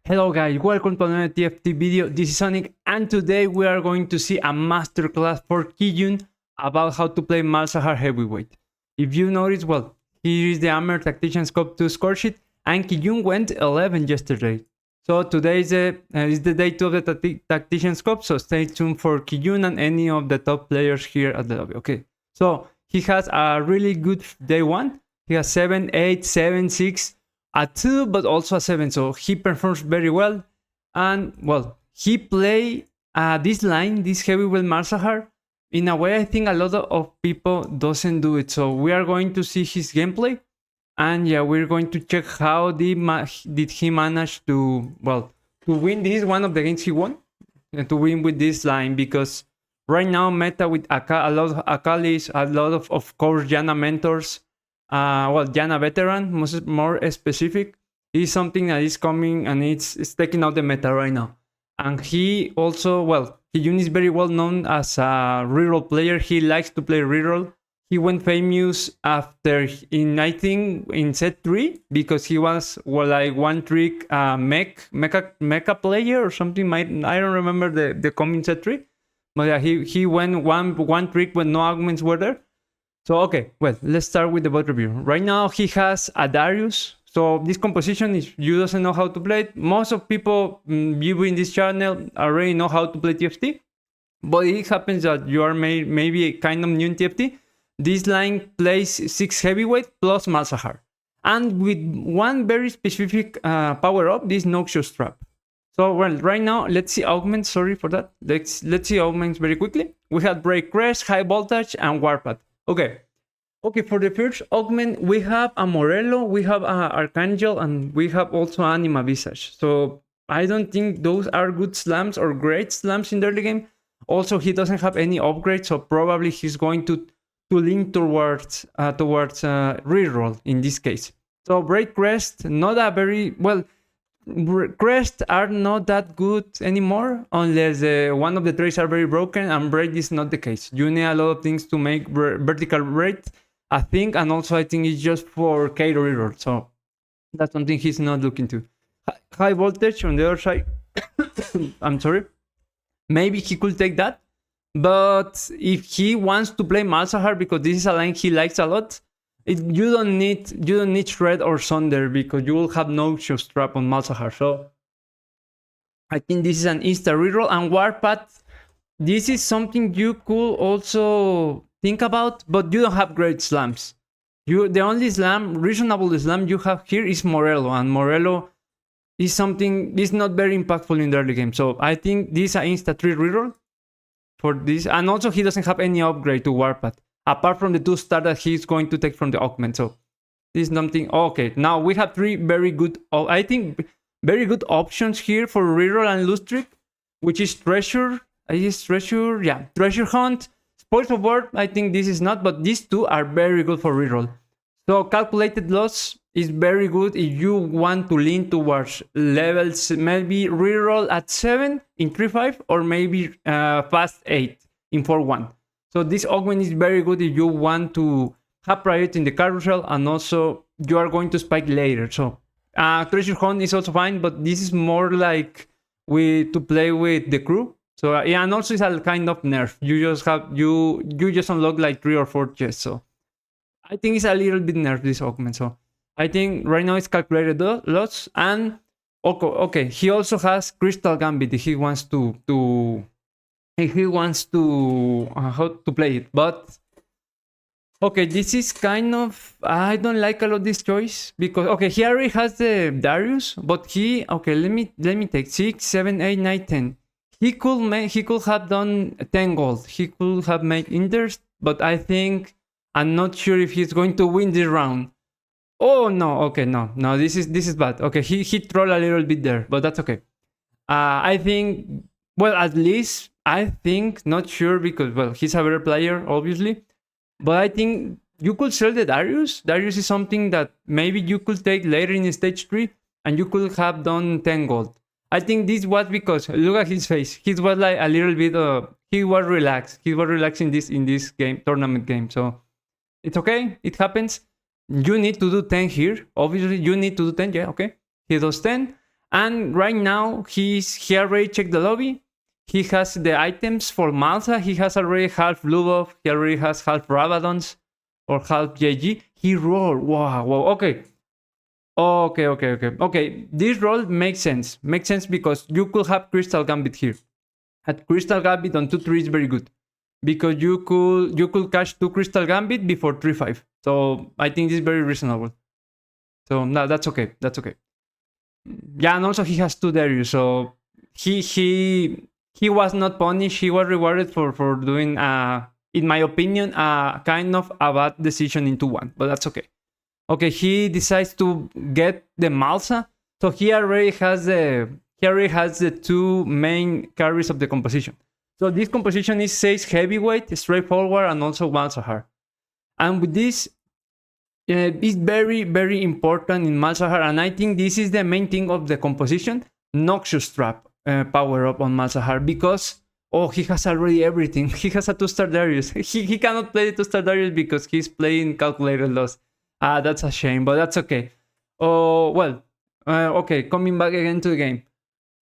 Hello guys, welcome to another TFT video. This is Sonic and today we are going to see a masterclass for Kiyoon about how to play MALZAHAR heavyweight. If you notice, well, here is the Hammer Tactician Scope 2 score sheet and Kiyoon went 11 yesterday. So today is the day 2 of the Tactician Scope, so stay tuned for Kiyoon and any of the top players here at the lobby. Okay, so he has a really good day 1. He has 7, 8, 7, 6, a 2, but also a 7, so he performs very well. And well, he play this line, this heavyweight MALZAHAR, in a way I think a lot of people doesn't do it. So we are going to see his gameplay, and yeah, we're going to check how did he manage to win. This is one of the games he won, to win with this line, because right now meta with a lot of Akalis, a lot of course Janna mentors. Janna veteran, more specific, is something that is coming and it's taking out the meta right now. And he also, Kiyoon is very well known as a reroll player. He likes to play reroll. He went famous after I think in set 3 because he was like one trick mecha player or something. I don't remember the coming set 3, but yeah, he went one trick when no augments were there. So, okay, well, let's start with the bot review. Right now, he has a Darius. So, this composition, if you doesn't know how to play it, most of people viewing this channel already know how to play TFT. But it happens that you are maybe a kind of new in TFT. This line plays 6 heavyweight plus MALZAHAR. And with one very specific power-up, this Noxious Trap. So, well, right now, let's see augments. Sorry for that. Let's see augments very quickly. We have Break Crest, High Voltage, and Warpath. Okay, for the first augment, we have a Morello, we have a Archangel, and we have also Anima Visage. So I don't think those are good slams or great slams in the early game. Also, he doesn't have any upgrade, so probably he's going to lean towards reroll in this case. So Break Crest, not a very Crest are not that good anymore unless one of the traits are very broken, and Braid is not the case. You need a lot of things to make vertical Braid, I think, and also I think it's just for K reroll, so that's something he's not looking to. High Voltage on the other side, I'm sorry, maybe he could take that, but if he wants to play MALZAHAR, because this is a line he likes a lot, you don't need Shred or Sunder because you will have Noxious Trap on MALZAHAR. So I think this is an insta reroll. And Warpath, this is something you could also think about, but you don't have great slams. The only reasonable slam you have here is Morello, and Morello is something is not very impactful in the early game. So I think this is an insta 3 reroll for this, and also he doesn't have any upgrade to Warpath, apart from the 2 star that he's going to take from the augment. So this is something. Okay, now we have 3 very good, I think, very good options here for reroll and loose trick, which is Treasure. Treasure Hunt, Spoils of War. I think this is not, but these 2 are very good for reroll. So Calculated Loss is very good if you want to lean towards levels, maybe reroll at 7 in 3-5 or maybe fast 8 in 4-1. So this augment is very good if you want to have priority in the carousel, and also you are going to spike later. So Treasure Hunt is also fine, but this is more like to play with the crew. So yeah, and also it's a kind of nerf. You just unlock like 3 or 4 chests. So I think it's a little bit nerf, this augment. So I think right now it's Calculated Loss, and okay, he also has Crystal Gambit if he wants to how to play it. But okay, this is kind of, I don't like a lot this choice, because okay, he already has the Darius, but let me take 6, 7, 8, 9, 10. He could have done 10 gold. He could have made Inders, but I think I'm not sure if he's going to win this round. Oh no, okay, no, this is bad. Okay, he trolled a little bit there, but that's okay. I think, at least I think, not sure, because he's a better player, obviously. But I think you could sell the Darius. Darius is something that maybe you could take later in stage 3, and you could have done 10 gold. I think this was because, look at his face. He was like a little bit, he was relaxed. He was relaxing in this tournament game. So it's okay, it happens. You need to do 10 here. Obviously, you need to do 10, yeah, okay. He does 10. And right now, he already checked the lobby. He has the items for Malza. He has already half blue buff. He already has half Rabadons or half JG. He rolled. Wow, wow. Okay. Okay. This roll makes sense. Makes sense because you could have Crystal Gambit here. At Crystal Gambit on 2-3 is very good. Because you could catch 2 Crystal Gambit before 3-5. So I think this is very reasonable. So no, that's okay. That's okay. Yeah, and also he has 2 Darius, so he was not punished. He was rewarded for doing in my opinion kind of a bad decision into 1, but that's okay. Okay, he decides to get the Malza, so he already has the 2 main carries of the composition. So this composition is 6 heavyweight, straightforward, and also MALZAHAR. And with this, it's very, very important in MALZAHAR, and I think this is the main thing of the composition. Noxious Trap power up on MALZAHAR, because he has already everything. He has a 2-star Darius. He cannot play the 2-star Darius because he's playing Calculated Loss. That's a shame, but that's okay. Okay, coming back again to the game.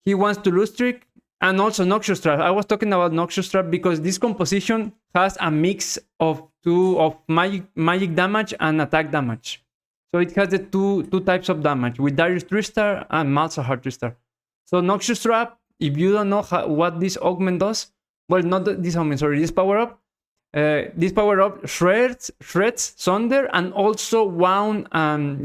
He wants to lose streak, and also Noxious Trap. I was talking about Noxious Trap because this composition has a mix of magic damage and attack damage. So it has the two types of damage with Darius 3-star and MALZAHAR 3-star. So Noxious Trap, if you don't know what this augment does, well, not this augment, sorry, this power up. This power up shreds Sunder, and also wound.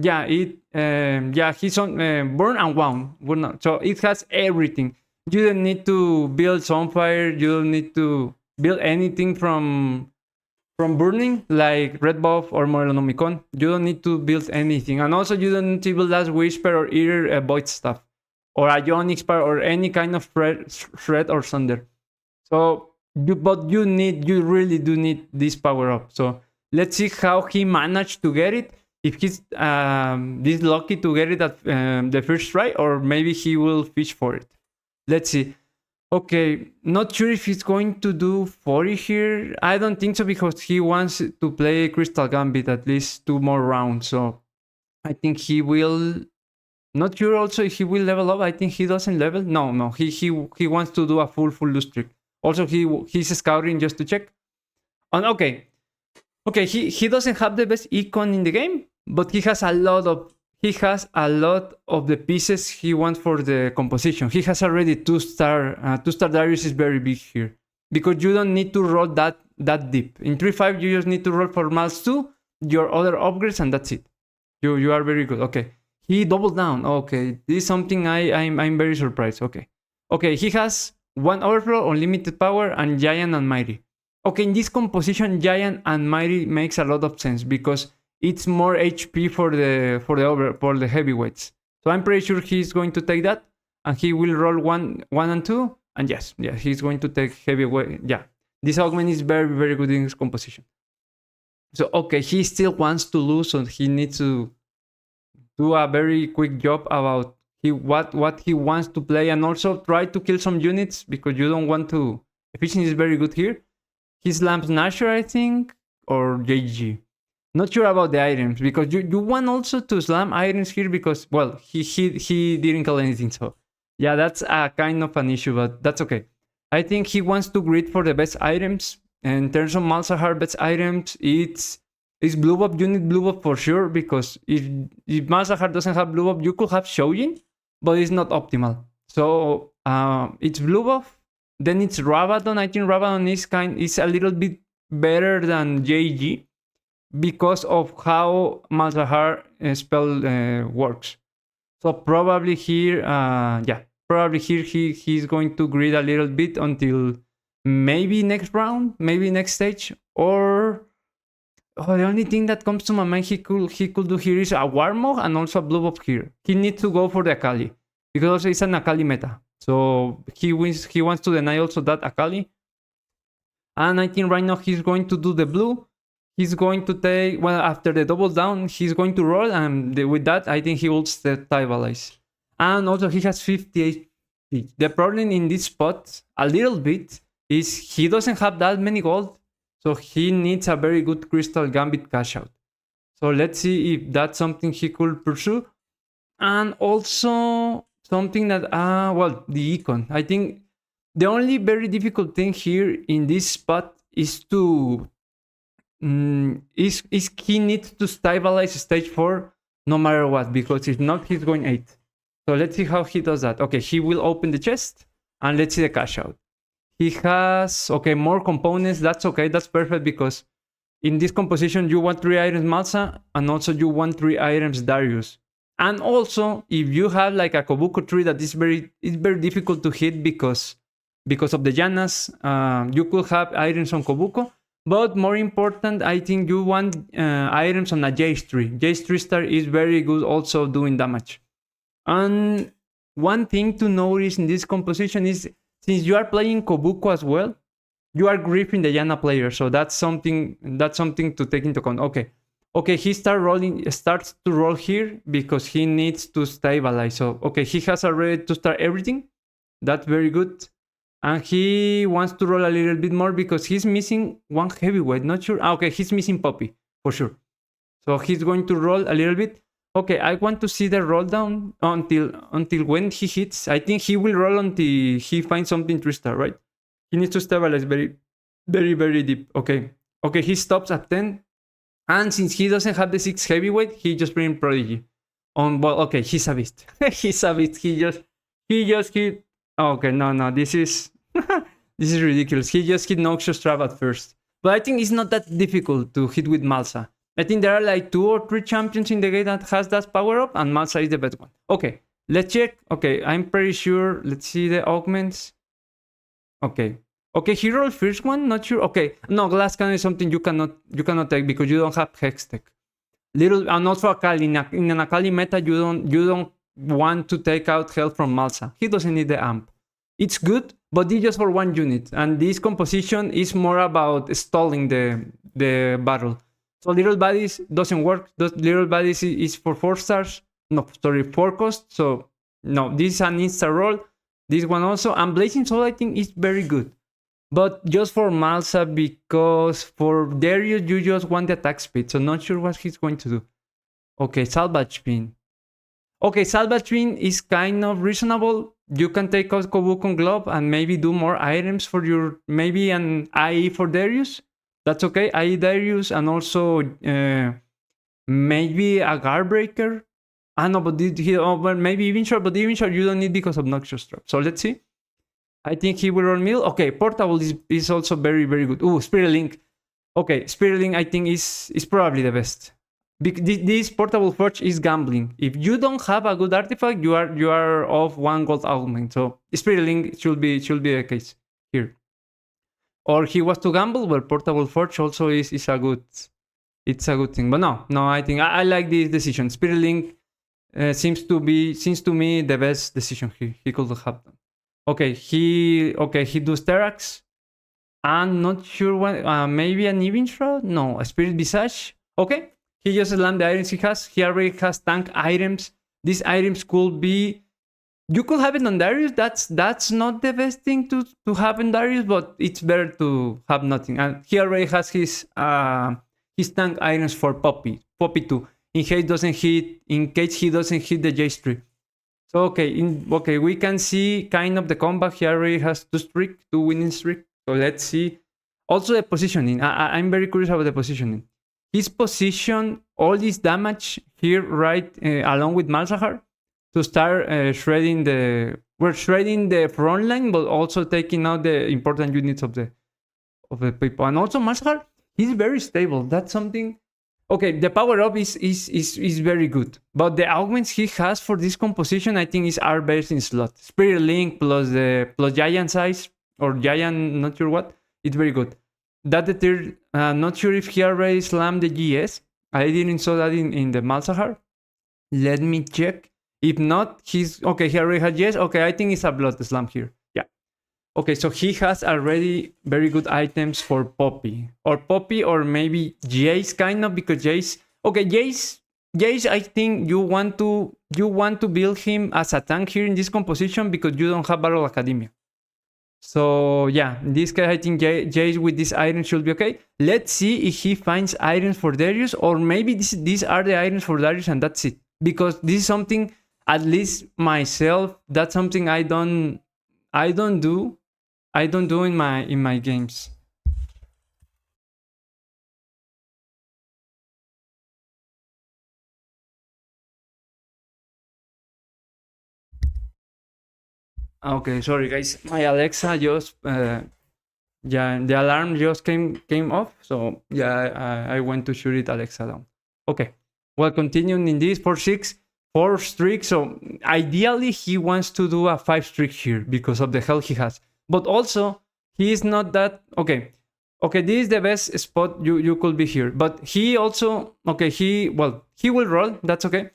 He's on burn and wound. So it has everything. You don't need to build Sunfire. You don't need to build anything from burning like Red Buff or Morellonomicon. You don't need to build anything, and also you don't need to build as Whisper or either Void stuff or a Ionic Spire or any kind of shred or Sunder. So you really do need this power up. So let's see how he managed to get it. If he's this lucky to get it at the first try, or maybe he will fish for it. Let's see. Okay, not sure if he's going to do 40 here. I don't think so, because he wants to play Crystal Gambit at least 2 more rounds. So I think he will. Not sure also if he will level up. I think he doesn't level. No. He wants to do a full lose streak. Also, he's scouting just to check. And okay, he doesn't have the best econ in the game, but he has a lot of the pieces he wants for the composition. He has already 2-star. 2-star Darius is very big here, because you don't need to roll that deep. In 3-5, you just need to roll for Malz 2, your other upgrades, and that's it. You are very good. Okay, he doubled down. Okay, this is something I'm very surprised. Okay, he has 1 overflow, unlimited power, and Giant and Mighty. Okay, in this composition, Giant and Mighty makes a lot of sense because it's more HP for the heavyweights. So I'm pretty sure he's going to take that, and he will roll 1 and 2, and he's going to take heavyweight. Yeah, this augment is very, very good in his composition. So okay, he still wants to lose, so he needs to do a very quick job about what he wants to play, and also try to kill some units, because you don't want to. Efficiency is very good here. He slams Nasher, I think, or JG. Not sure about the items, because you want also to slam items here, because, well, he didn't kill anything. So yeah, that's a kind of an issue, but that's okay. I think he wants to grid for the best items. And in terms of MALZAHAR best items, it's blue buff. You need blue buff for sure, because if MALZAHAR doesn't have blue buff, you could have Shojin, but it's not optimal. So it's blue buff. Then it's Rabadon. I think Rabadon is a little bit better than JG because of how MALZAHAR spell works. So probably here, he's going to grid a little bit until maybe next round, maybe next stage, or the only thing that comes to my mind he could do here is a Warmog and also a blue buff here. He needs to go for the Akali, because also it's an Akali meta. So he wants to deny also that Akali. And I think right now he's going to do the blue. He's going to take, well, after the double down, he's going to roll, and with that, I think he will stabilize. And also he has 58 feet. The problem in this spot, a little bit, is he doesn't have that many gold. So he needs a very good Crystal Gambit cash out. So let's see if that's something he could pursue. And also, something that well, the econ. I think the only very difficult thing here in this spot is to is he needs to stabilize stage 4 no matter what, because if not, he's going 8. So let's see how he does that. Okay, he will open the chest and let's see the cash out. He has, okay, more components. That's okay. That's perfect, because in this composition, you want 3 items Malza, and also you want 3 items Darius. And also, if you have like a Kobuko tree that is very difficult to hit because of the Yanas, you could have items on Kobuko. But more important, I think you want items on a Jace tree. Jace 3-star is very good also doing damage. And one thing to notice in this composition is, since you are playing Kobuko as well, you are griefing the Yana player. So that's something to take into account. Okay, he starts to roll here because he needs to stabilize. So okay, he has already to start everything. That's very good. And he wants to roll a little bit more because he's missing one heavyweight. Not sure. Okay, he's missing Poppy for sure. So he's going to roll a little bit. Okay, I want to see the roll down until when he hits. I think he will roll until he finds something 3-star, right? He needs to stabilize very, very, very deep. Okay, he stops at 10. And since he doesn't have the 6 heavyweight, he just brings Prodigy. Well, okay, he's a beast. He's a beast. He just hit. Okay, no, this is this is ridiculous. He just hit Noxious Trap at first. But I think it's not that difficult to hit with Malza. I think there are like 2 or 3 champions in the game that has that power up, and Malza is the best one. Okay, let's check. Okay, I'm pretty sure. Let's see the augments. Okay, he rolled first one. Not sure. Okay, no, glass cannon is something you cannot take because you don't have hex tech. And also Akali. In an Akali meta, you don't want to take out health from Malza. He doesn't need the amp. It's good, but it's just for 1 unit. And this composition is more about stalling the battle. So little bodies doesn't work. Little bodies is for 4 stars. No, sorry, 4 cost. So no, this is an insta roll. This one also. And Blazing Soul, I think, is very good. But just for Malza, because for Darius, you just want the attack speed. So not sure what he's going to do. Okay, Salvage Pin. Okay, Salvage Pin is kind of reasonable. You can take out Kobuko Glove and maybe do more items for your... Maybe an IE for Darius. That's okay. IE Darius and also maybe a Guard Breaker. No, but maybe even short. But even short you don't need because of Noxious Trap. So let's see. I think he will roll mill. Okay, Portable is also very, very good. Ooh, Spirit Link. Okay, Spirit Link I think is probably the best. This Portable Forge is gambling. If you don't have a good artifact, you are off 1 gold augment. So Spirit Link should be the case here. Or he was to gamble, but Portable Forge also is a good. It's a good thing. But no, I think I like this decision. Spirit Link seems to me the best decision he could have done. Okay, he does Terax. I'm not sure what. Maybe an Even Shroud? No, a Spirit Visage. Okay, he just slammed the items he has. He already has tank items. These items could be. You could have it on Darius. That's not the best thing to have in Darius, but it's better to have nothing. And he already has his tank items for Poppy 2. In case he doesn't hit the Jace tree. So okay, we can see kind of the comeback. He already has 2 winning streak. So let's see. Also the positioning. I'm very curious about the positioning. His position all this damage here right along with MALZAHAR to start shredding the front line, but also taking out the important units of the people. And also MALZAHAR, he's very stable. That's something. Okay, the power up is very good, but the augments he has for this composition, I think, are best in slot. Spirit Link plus Giant Size or Giant, not sure what. It's very good. That the third, not sure if he already slammed the GS. I didn't saw that in the MALZAHAR. Let me check. If not, he already has GS. Okay, I think it's a Blood Slam here. Yeah. Okay, so he has already very good items for Poppy or maybe Jace kind of, because Jace. Okay, Jace, I think you want to build him as a tank here in this composition because you don't have Battle Academia. So yeah, in this case I think Jace with this item should be okay. Let's see if he finds items for Darius, or maybe these are the items for Darius and that's it. Because this is something At least myself, that's something I don't do in my games. Okay, sorry guys. My Alexa just yeah, the alarm just came off. So yeah, I went to shoot it Alexa down. Okay. Well, continuing in this 4-6, 4 streak. So ideally he wants to do a 5 streak here because of the health he has. But also he is not that okay. Okay, this is the best spot you could be here. But he also okay, he will roll, that's okay.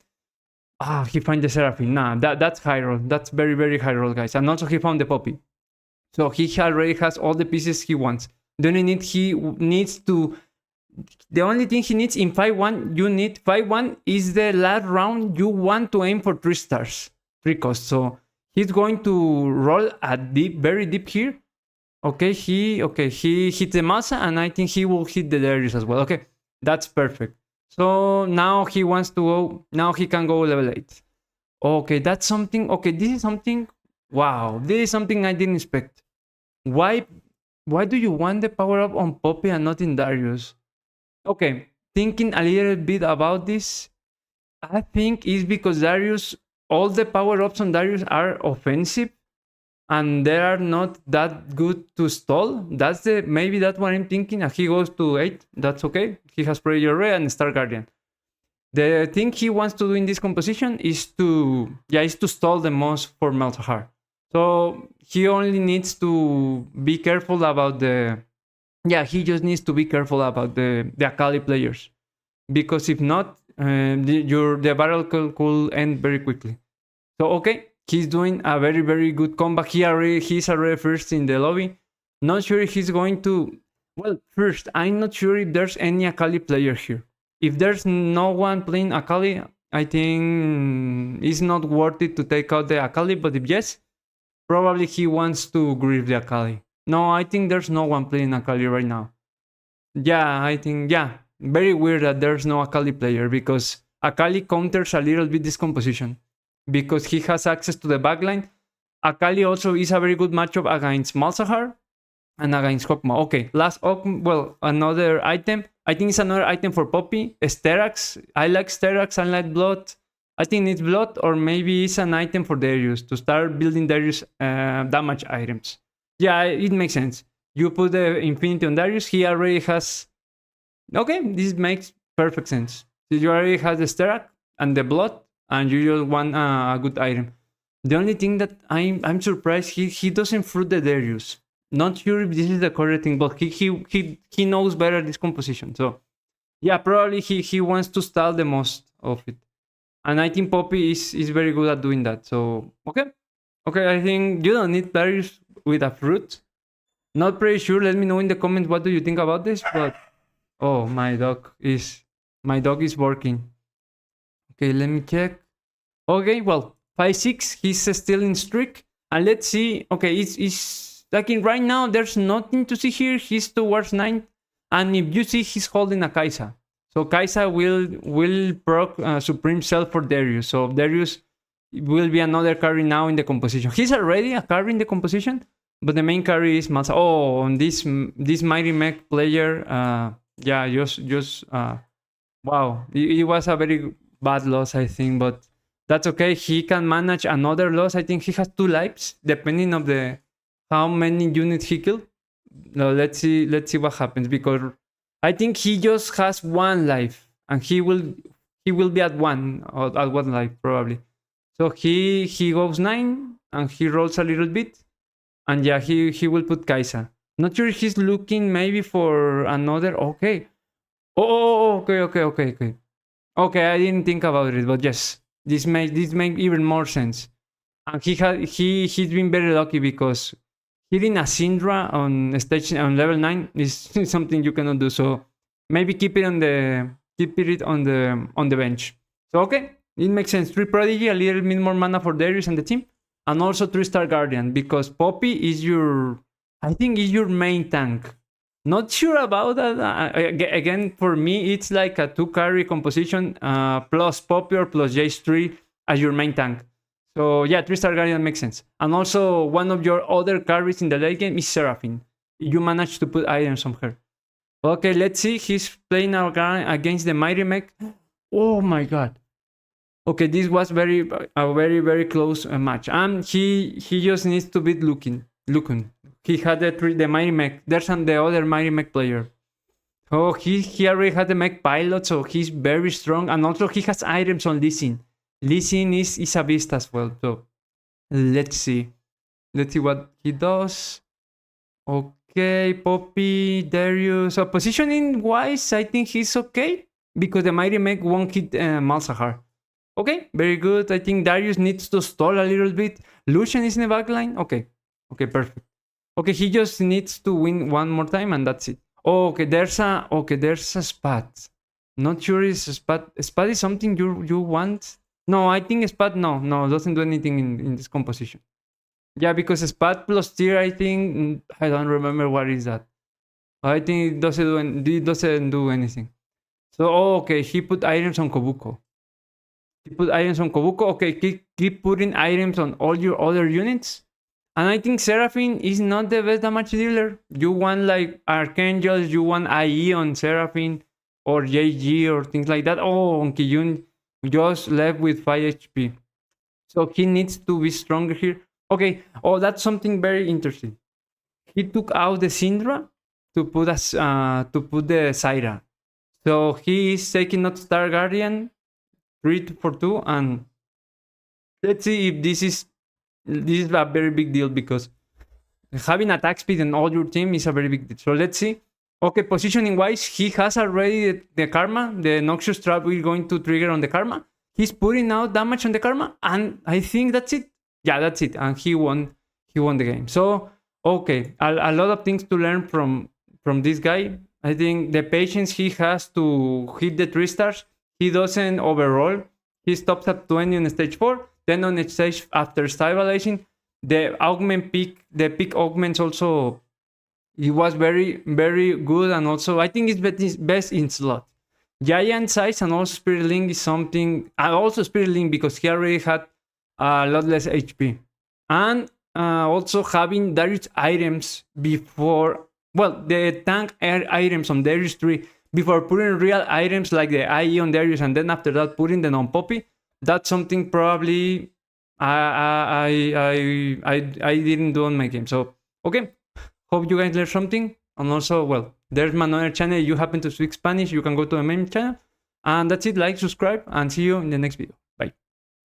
Ah, he found the Seraphim. Nah, that's high roll. That's very, very high roll, guys. And also he found the Poppy. So he already has all the pieces he wants. The only need he needs to the only thing he needs in 5-1, you need 5-1 is the last round you want to aim for 3 stars, 3 costs. So he's going to roll a deep, very deep here. Okay, he hit the Masa, and I think he will hit the Darius as well. Okay, that's perfect. So now he wants to go. Now he can go level 8. Okay, that's something. Okay, this is something. Wow, this is something I didn't expect. Why do you want the power up on Poppy and not in Darius? Okay, thinking a little bit about this, I think it's because Darius, all the power ups on Darius are offensive, and they are not that good to stall. Maybe that's what I'm thinking. And he goes to 8. That's okay. He has Prayer Ray and Star Guardian. The thing he wants to do in this composition is to stall the most for MALZAHAR. So he only needs to be careful about he just needs to be careful about the Akali players, because if not, the battle could end very quickly. So okay, he's doing a very, very good comeback. He's already first in the lobby. Not sure if he's going to. Well, first, I'm not sure if there's any Akali player here. If there's no one playing Akali, I think it's not worth it to take out the Akali. But if yes, probably he wants to grieve the Akali. No, I think there's no one playing Akali right now. Yeah, I think, very weird that there's no Akali player, because Akali counters a little bit this composition because he has access to the backline. Akali also is a very good matchup against MALZAHAR and against Hawkma. Okay, another item. I think it's another item for Poppy. Sterax. I like Sterax. I like Blood. I think it's Blood, or maybe it's an item for Darius to start building Darius damage items. Yeah, it makes sense. You put the Infinity on Darius, he already has. Okay, this makes perfect sense. You already have the Sterac and the Blood, and you just want a good item. The only thing that I'm surprised he doesn't fruit the Darius. Not sure if this is the correct thing, but he knows better this composition. So yeah, probably he wants to stall the most of it. And I think Poppy is very good at doing that. So okay, I think you don't need Darius with a fruit. Not pretty sure. Let me know in the comments what do you think about this. But oh, my dog is working. Okay, let me check. Okay, well, 5-6. He's still in streak, and let's see. Okay, it's like right now. There's nothing to see here. He's towards 9, and if you see, he's holding a Kai'Sa. So Kai'Sa will proc Supreme Self for Darius. So Darius will be another carry now in the composition. He's already a carry in the composition, but the main carry is MALZAHAR. Oh, and this Mighty Mech player, wow, it was a very bad loss, I think, but that's okay. He can manage another loss. I think he has 2 lives, depending on how many units he killed. No, let's see what happens, because I think he just has 1 life, and he will be at 1 life probably. So he goes 9, and he rolls a little bit, and yeah, he will put Kai'Sa. Not sure if he's looking maybe for another. Okay. Okay. Okay, I didn't think about it, but yes, this make even more sense. And he's been very lucky, because hitting a Syndra on level 9 is something you cannot do. So maybe keep it on the bench. So okay, it makes sense. 3 Prodigy, a little bit more mana for Darius and the team, and also 3 Star Guardian, because Poppy is your main tank. Not sure about that. Again, for me, it's like a 2 carry composition plus Poppy or plus Jace 3. as your main tank. So yeah, 3-star Guardian makes sense. And also one of your other carries in the late game is Seraphine. You managed to put items on her. Okay, let's see. He's playing against the Mighty Mech. Oh my god. Okay, this was a very close match. And he just needs to beat Lukun. He had the Mighty Mech. There's the other Mighty Mech player. Oh, he already had the mech pilot, so he's very strong. And also he has items on Lee Sin. Lee Sin is a beast as well. So let's see. Let's see what he does. Okay, Poppy, Darius. So positioning wise, I think he's okay. Because the Mighty Mech won't hit MALZAHAR. Okay, very good. I think Darius needs to stall a little bit. Lucian is in the backline. Okay, perfect. Okay, he just needs to win one more time and that's it. Okay, there's a Spat. Not sure is Spat. Spat is something you want? No, I think Spat no doesn't do anything in this composition. Yeah, because Spat plus tier, I think I don't remember what is that. I think it doesn't do anything. So okay, he put items on Kobuko. Okay, keep putting items on all your other units. And I think Seraphine is not the best damage dealer. You want like Archangels, you want IE on Seraphine or JG or things like that. Oh, on Kiyoon just left with 5 HP. So he needs to be stronger here. Okay, that's something very interesting. He took out the Syndra to put the Zyra. So he is taking out Star Guardian 3 for 2, and let's see if this is a very big deal because having attack speed in all your team is a very big deal. So let's see. Okay, positioning wise, he has already the Karma. The Noxious Trap is going to trigger on the Karma. He's putting out damage on the Karma, and I think that's it. Yeah, that's it. And he won the game. So okay, a lot of things to learn from this guy. I think the patience he has to hit the 3 stars. He doesn't overroll. He stops at 20 on stage 4. Then on stage after stabilizing, the peak augments also. He was very good, and also I think it's best in slot. Giant size and also Spirit Link is something. Also Spirit Link because he already had a lot less HP, and also having Darius items before. Well, the tank items on Darius 3 before putting real items like the IE on Darius, and then after that putting the non-Poppy. That's something probably I didn't do on my game. So okay, hope you guys learned something. And also, well, there's my other channel. If you happen to speak Spanish, you can go to the main channel. And that's it. Like, subscribe, and see you in the next video.